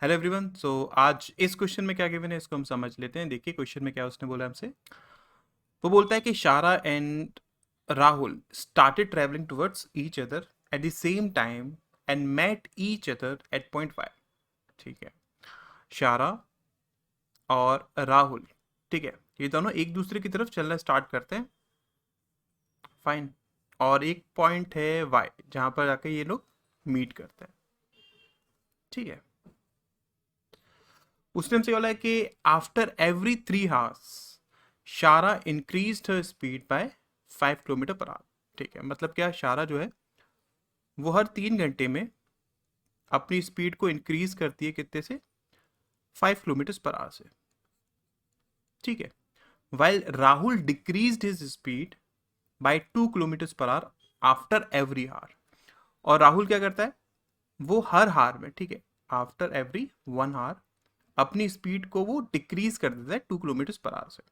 Hello everyone. सो आज इस question में क्या गिवन है इसको हम समझ लेते हैं। देखिए क्वेश्चन में क्या उसने बोला हमसे। वो बोलता है कि Sara and Rahul started travelling towards each other at the same time and met each other at point 5। ठीक है, शारा और राहुल, ठीक है, ये दोनों एक दूसरे की तरफ चलना स्टार्ट करते हैं। फाइन। और एक पॉइंट है वाई जहां पर जाके ये लोग मीट करते हैं। ठीक है, उसने हमसे बोला है कि आफ्टर एवरी 3 आवर्स शारा increase her speed bye 5 kilometre per hour. ठीक है, मतलब क्या, शारा जो है वो हर 3 घंटे में अपनी स्पीड को इंक्रीज करती है कितने से, 5 किलोमीटर पर आवर से। ठीक है, while Rahul decrease his speed bye 2 kilometre per hour after every हार। और राहुल क्या करता है, वो हर हार में, ठीक है, आफ्टर एवरी 1 हार अपनी स्पीड को वो डिक्रीज कर देता है 2 किलोमीटर पर आवर से।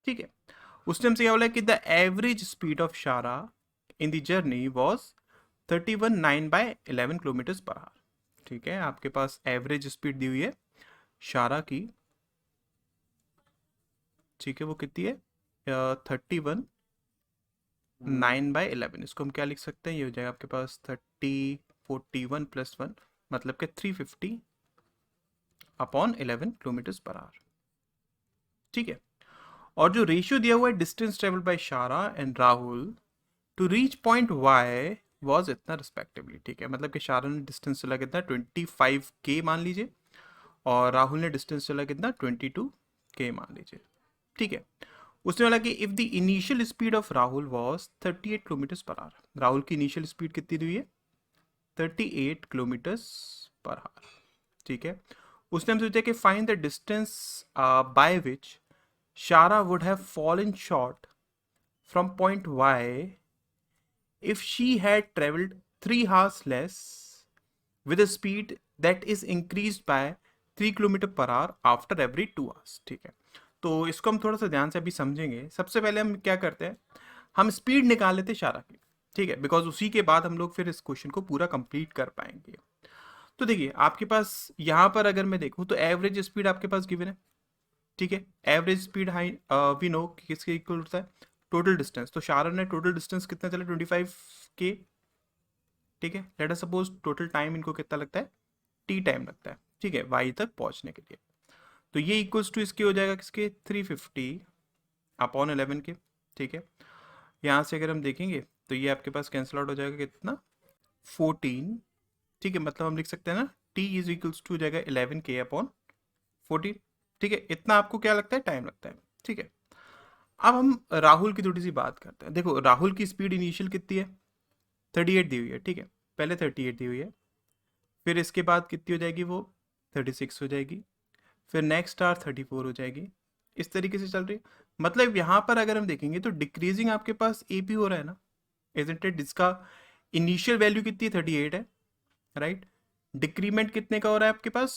ठीक है, उसने हमसे क्या बोला कि द एवरेज स्पीड ऑफ शारा in the journey was 31.9/11 kilometre per hour. ठीक है, आपके पास एवरेज स्पीड दी हुई है शारा की। ठीक है, वो कितनी है, 31.9/11। इसको हम क्या लिख सकते हैं, ये हो जाएगा आपके पास 30, 41 + 1, मतलब कि 350/11 किलोमीटर पर आवर। ठीक है, और जो रेशियो दिया हुआ है distance travel by Sara and Rahul to reach point Y was इतना रिस्पेक्टिवली। ठीक है, मतलब कि शारा ने डिस्टेंस चला कितना, 25K मान लीजिए, और राहुल ने डिस्टेंस चला कितना, 22K मान लीजिए। ठीक है, उसने बोला कि if the initial speed of Rahul was 38 kilometre per hour. Rahul की इनिशियल स्पीड कितनी दी हुई है, 38 किलोमीटर पर आवर। ठीक है, उसने हमसे पूछा कि find the distance by which Shara would have fallen short from point Y if she had traveled 3 hours less with a speed that is increased by 3 kilometre per hour after every 2 hours. ठीक है, तो इसको हम थोड़ा सा ध्यान से अभी समझेंगे। सबसे पहले हम क्या करते हैं, हम स्पीड निकाल लेते शारा की। ठीक है, बिकॉज उसी के बाद हम लोग फिर इस क्वेश्चन को पूरा कंप्लीट कर पाएंगे। तो देखिए आपके पास यहाँ पर अगर मैं देखूँ तो एवरेज स्पीड आपके पास गिवन है। ठीक है, average speed high we know किसके इक्वल होता है, टोटल डिस्टेंस। तो शारा ने टोटल डिस्टेंस कितना चला, 25K। ठीक है, let us suppose total time इनको कितना लगता है, टी टाइम लगता है, ठीक है, वाई तक पहुंचने के लिए। तो ये इक्वल्स टू इसके हो जाएगा किसके, 350/11 के। ठीक है, यहाँ से अगर हम देखेंगे तो ये आपके पास कैंसिल आउट हो जाएगा कितना, 14। ठीक है, मतलब हम लिख सकते हैं ना, टी इज इक्वल्स टू हो जाएगा 11K/14। ठीक है, इतना आपको क्या लगता है, टाइम लगता है। ठीक है, अब हम राहुल की थोड़ी सी बात करते हैं। देखो राहुल की स्पीड इनिशियल कितनी है, 38 दी हुई है। ठीक है, पहले 38 दी हुई है, फिर इसके बाद कितनी हो जाएगी वो, 36 हो जाएगी, फिर नेक्स्ट आर 34 हो जाएगी। इस तरीके से चल रही है। मतलब यहाँ पर अगर हम देखेंगे तो डिक्रीजिंग आपके पास ए पी हो रहा है ना, इजंट इट, जिसका इनिशियल वैल्यू कितनी है, 38 है, राइट। डिक्रीमेंट कितने का हो रहा है आपके पास,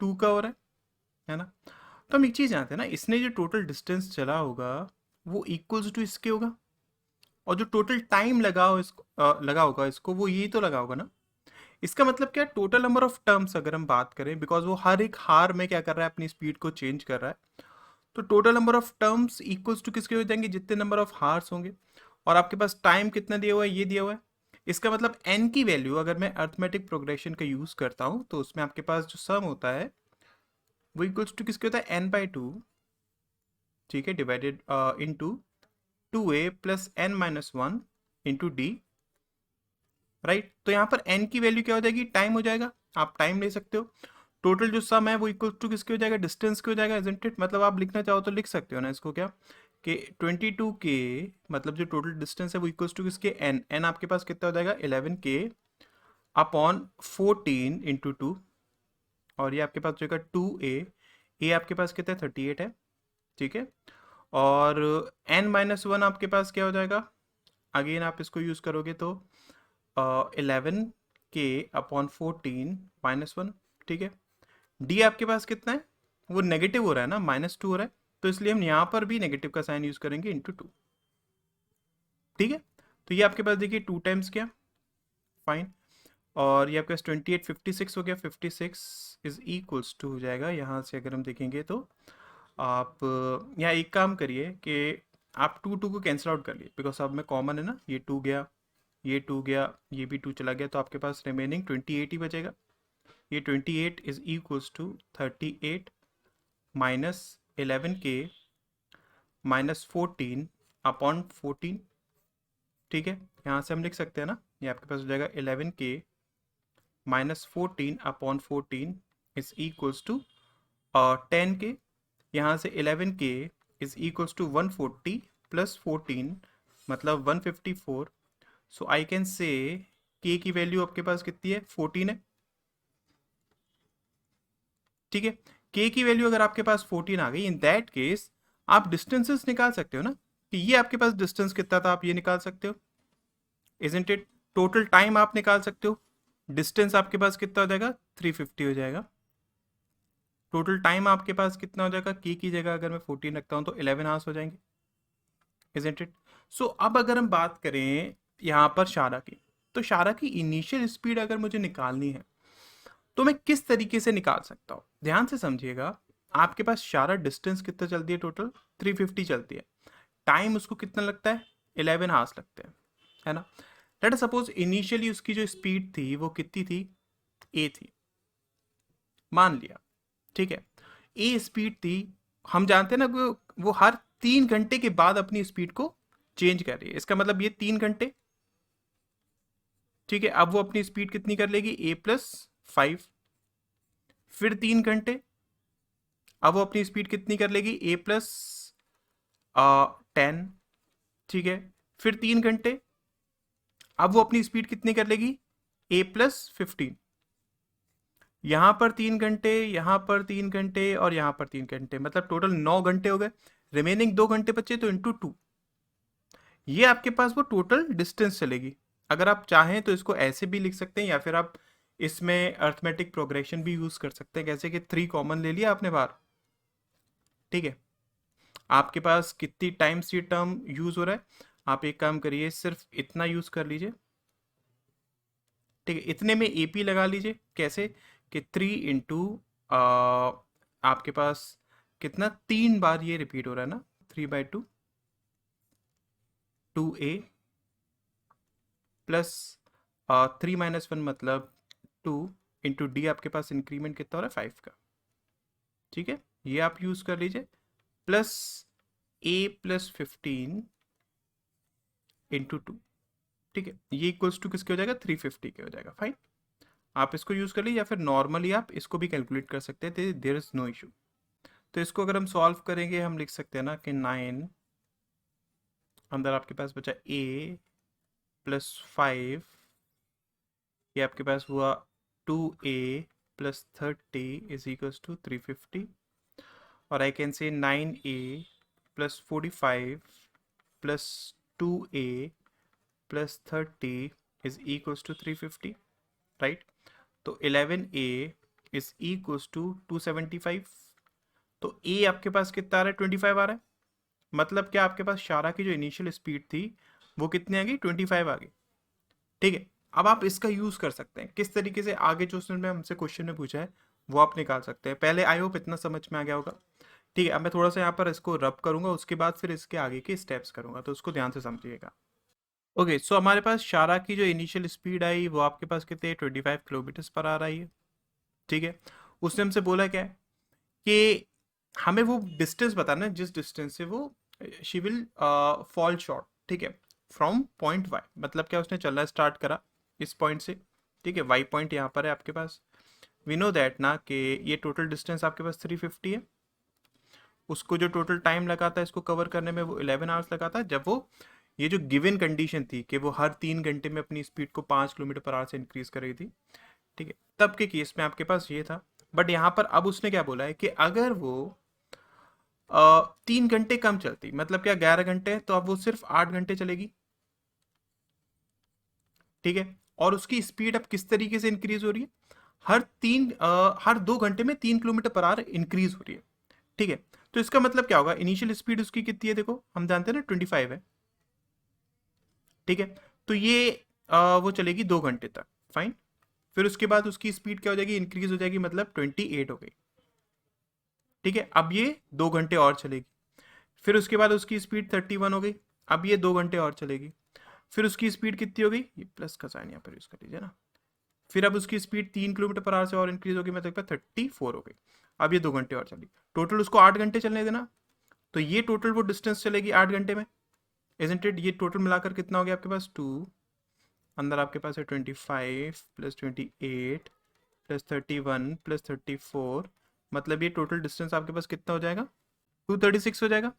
2 का हो रहा है ना। तो हम एक चीज़ जानते हैं ना, इसने जो टोटल डिस्टेंस चला होगा वो इक्वल्स टू इसके होगा, और जो टोटल टाइम लगा हो इसको लगा होगा इसको, वो यही तो लगा होगा ना। इसका मतलब क्या, टोटल नंबर ऑफ टर्म्स अगर हम बात करें, बिकॉज वो हर एक हार में क्या कर रहा है, अपनी स्पीड को चेंज कर रहा है, तो total number of terms equals to किसके हो जाएंगे, जितने नंबर ऑफ हार्स होंगे। और आपके पास टाइम कितना दिया हुआ है, ये दिया हुआ है। इसका मतलब एन की वैल्यू अगर मैं अर्थमेटिक प्रोग्रेशन का यूज करता हूं तो उसमें आपके पास जो सम होता है वो इक्वल्स टू किसके होता है, n/2। ठीक है, divided into 2a + n-1 into D, right. तो यहाँ पर n की वैल्यू क्या हो जाएगी, टाइम हो जाएगा, आप टाइम ले सकते हो। टोटल जो सम है वो इक्वल टू किसके हो जाएगा, डिस्टेंस के हो जाएगा, इजंट इट। मतलब आप लिखना चाहो तो लिख सकते हो ना इसको, क्या कि 22K, मतलब जो टोटल डिस्टेंस है वो इक्वल टू किसके, n आपके पास कितना हो जाएगा, 11K/14 इंटू 2। और ये आपके पास हो जाएगा 2a, आपके पास कितना है, 38 है। ठीक है, और n-1 आपके पास क्या हो जाएगा, अगेन आप इसको यूज करोगे तो 11K/14 - 1। ठीक है, डी आपके पास कितना है, वो नेगेटिव हो रहा है ना, -2 हो रहा है, तो इसलिए हम यहाँ पर भी नेगेटिव का साइन यूज करेंगे, इंटू 2। ठीक है, तो ये आपके पास देखिए 2 टाइम्स क्या, फाइन। और ये आपके पास 28 56 हो गया, 56 इज इक्वल्स टू हो जाएगा। यहाँ से अगर हम देखेंगे तो आप यहाँ एक काम करिए कि आप टू टू को कैंसिल आउट कर लिए, बिकॉज अब में कॉमन है ना, ये टू गया, ये टू गया, ये भी टू चला गया, तो आपके पास रिमेनिंग 28 ही बचेगा। ये 28 is equals to 38 minus 11k minus 14 upon 14। ठीक है, यहाँ से हम लिख सकते हैं ना, ये आपके पास हो जाएगा 11k minus 14 upon 14 is equals to 10k। यहाँ से 11k is equals to 140 plus 14 मतलब 154। सो आई कैन से k की वैल्यू आपके पास कितनी है, 14 है। ठीक है, k की वैल्यू अगर आपके पास 14 आ गई, इन दैट केस आप डिस्टेंसेस निकाल सकते हो ना, कि ये आपके पास डिस्टेंस कितना था, आप ये निकाल सकते हो, इजंट इट। टोटल टाइम आप निकाल सकते हो, डिस्टेंस आपके पास कितना हो जाएगा, 350 हो जाएगा। टोटल टाइम आपके पास कितना हो जाएगा, की जगह अगर मैं 14 रखता हूं तो 11 आवर्स हो जाएंगे, इजंट इट। सो अब अगर हम बात करें यहाँ पर शारा की, तो शारा की इनिशियल स्पीड अगर मुझे निकालनी है तो मैं किस तरीके से निकाल सकता हूँ, ध्यान से समझिएगा। आपके पास शारा डिस्टेंस कितना चलती है, टोटल 350 चलती है, टाइम उसको कितना लगता है, 11 आवर्स लगते हैं, है ना। लेट अस सपोज इनिशियली उसकी जो स्पीड थी वो कितनी थी, ए थी, मान लिया। ठीक है, ए स्पीड थी, हम जानते हैं ना वो हर 3 घंटे के बाद अपनी स्पीड को चेंज कर रही है, इसका मतलब ये 3 घंटे। ठीक है, अब वो अपनी स्पीड कितनी कर लेगी, a+5। फिर 3 घंटे, अब वो अपनी स्पीड कितनी कर लेगी, a+10। ठीक है, फिर 3 घंटे, अब वो अपनी स्पीड कितनी कर लेगी, a+15। यहां पर 3 घंटे, यहां पर 3 घंटे और यहां पर 3 घंटे, मतलब टोटल 9 घंटे हो गए। रिमेनिंग 2 घंटे बचे तो इंटू 2, ये आपके पास वो टोटल डिस्टेंस चलेगी। अगर आप चाहें तो इसको ऐसे भी लिख सकते हैं, या फिर आप इसमें अर्थमेटिक प्रोग्रेशन भी यूज कर सकते हैं, जैसे कि 3 कॉमन ले लिया आपने बाहर। ठीक है, आपके पास कितनी टाइम्स ये टर्म यूज हो रहा है, आप एक काम करिए, सिर्फ इतना यूज कर लीजिए। ठीक है, इतने में एपी लगा लीजिए, कैसे कि 3 इंटू आपके पास कितना, 3 बार ये रिपीट हो रहा है ना, 3/2 2a प्लस 3 - 1 मतलब 2 इंटू डी, आपके पास इंक्रीमेंट कितना हो रहा है, 5 का। ठीक है, ये आप यूज कर लीजिए, प्लस a+15 इंटू 2। ठीक है, ये इक्वल्स टू किसके हो जाएगा, 350 के हो जाएगा। फाइन, आप इसको यूज कर लीजिए, या फिर नॉर्मली आप इसको भी कैलकुलेट कर सकते हैं, देयर इज नो इशू। तो इसको अगर हम सॉल्व करेंगे, हम लिख सकते हैं ना कि 9 अंदर आपके पास बचा a+5, ये आपके पास हुआ 2a+30 इज इक्वल्स टू 350। और आई can say 9a+45 plus 2a+30 is equals to 350, right. तो 11a इज इक्वल्स टू 275। तो a आपके पास कितना आ रहा है, 25 आ रहा है, मतलब क्या आपके पास शारा की जो इनिशियल स्पीड थी वो कितनी आ गई, 25 आ गई। ठीक है, अब आप इसका यूज कर सकते हैं किस तरीके से, आगे जो उसने हमसे क्वेश्चन में पूछा है वो आप निकाल सकते हैं। पहले आई होप इतना समझ में आ गया होगा। ठीक है, अब मैं थोड़ा सा यहाँ पर इसको रब करूंगा, उसके बाद फिर इसके आगे के स्टेप्स करूंगा, तो उसको ध्यान से समझिएगा। ओके, सो हमारे पास शारा की जो इनिशियल स्पीड आई वो आपके पास कितने, 25 किलोमीटर पर आ रही है। ठीक है, उसने हमसे बोला क्या है कि हमें वो डिस्टेंस बताना है जिस डिस्टेंस से वो शी विल फॉल शॉर्ट। ठीक है, फ्रॉम पॉइंट वाई, मतलब क्या, उसने चलना स्टार्ट करा इस पॉइंट से। ठीक है, वाई पॉइंट यहाँ पर है आपके पास, वी नो दैट ना कि ये टोटल डिस्टेंस आपके पास 350 है। उसको जो टोटल टाइम लगा था इसको कवर करने में वो 11 आवर्स लगा था, जब वो ये जो गिवन कंडीशन थी कि वो हर 3 घंटे में अपनी स्पीड को 5 किलोमीटर पर आवर से इंक्रीज कर रही थी। ठीक है, तब के केस में आपके पास ये था। बट यहाँ पर अब उसने क्या बोला है कि अगर वो 3 घंटे कम चलती, मतलब क्या 11 घंटे है, तो अब वो सिर्फ 8 घंटे चलेगी। ठीक है, और उसकी स्पीड अब किस तरीके से इंक्रीज हो रही है, हर 2 घंटे में 3 किलोमीटर पर आवर इंक्रीज हो रही है। ठीक है, तो इसका मतलब क्या होगा, इनिशियल स्पीड उसकी कितनी है, देखो हम जानते हैं ना 25 है। ठीक है, तो ये वो चलेगी 2 घंटे तक। फाइन, फिर उसके बाद उसकी स्पीड क्या हो जाएगी, इंक्रीज हो जाएगी, मतलब 28 हो गई। ठीक है, अब ये 2 घंटे और चलेगी। फिर उसके बाद उसकी स्पीड 31 हो गई, अब ये 2 घंटे और चलेगी। फिर उसकी स्पीड कितनी हो गई, ये प्लस का साइन यहाँ पर यूज कर लीजिए ना। फिर अब उसकी स्पीड 3 किलोमीटर पर आवर से और इंक्रीज होगी, मतलब 34 हो गई। अब ये 2 घंटे और चली, टोटल उसको 8 घंटे चलने देना। तो ये टोटल वो डिस्टेंस चलेगी 8 घंटे में, इजंट इट। ये टोटल मिलाकर कितना हो गया आपके पास, 2, अंदर आपके पास है 25 प्लस 28 प्लस 31 प्लस 34, मतलब ये टोटल डिस्टेंस आपके पास कितना हो जाएगा, 236 हो जाएगा।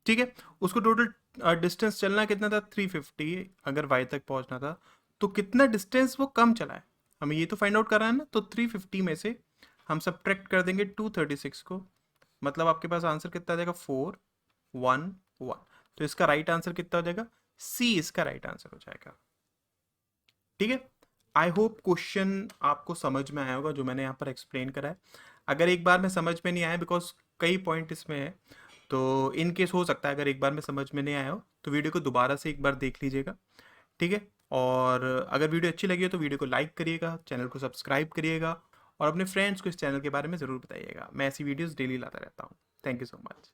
ठीक है, उसको टोटल डिस्टेंस चलना कितना था, 350, अगर वाई तक पहुंचना था। तो कितना डिस्टेंस वो कम चला है, हमें ये तो फाइंड आउट करना है ना। तो 350 में से हम सब्ट्रैक्ट कर देंगे 236 को, मतलब आपके पास आंसर कितना आ जाएगा, 411। तो इसका राइट आंसर कितना हो जाएगा, सी इसका राइट आंसर हो जाएगा। ठीक है, आई होप क्वेश्चन आपको समझ में आया होगा जो मैंने यहाँ पर एक्सप्लेन करा है। अगर एक बार में समझ में नहीं आया, बिकॉज कई पॉइंट इसमें है, तो इन केस हो सकता है अगर एक बार में समझ में नहीं आया हो तो वीडियो को दोबारा से एक बार देख लीजिएगा। ठीक है, और अगर वीडियो अच्छी लगी हो तो वीडियो को लाइक करिएगा, चैनल को सब्सक्राइब करिएगा और अपने फ्रेंड्स को इस चैनल के बारे में ज़रूर बताइएगा। मैं ऐसी वीडियोस डेली लाता रहता हूँ। Thank you so much.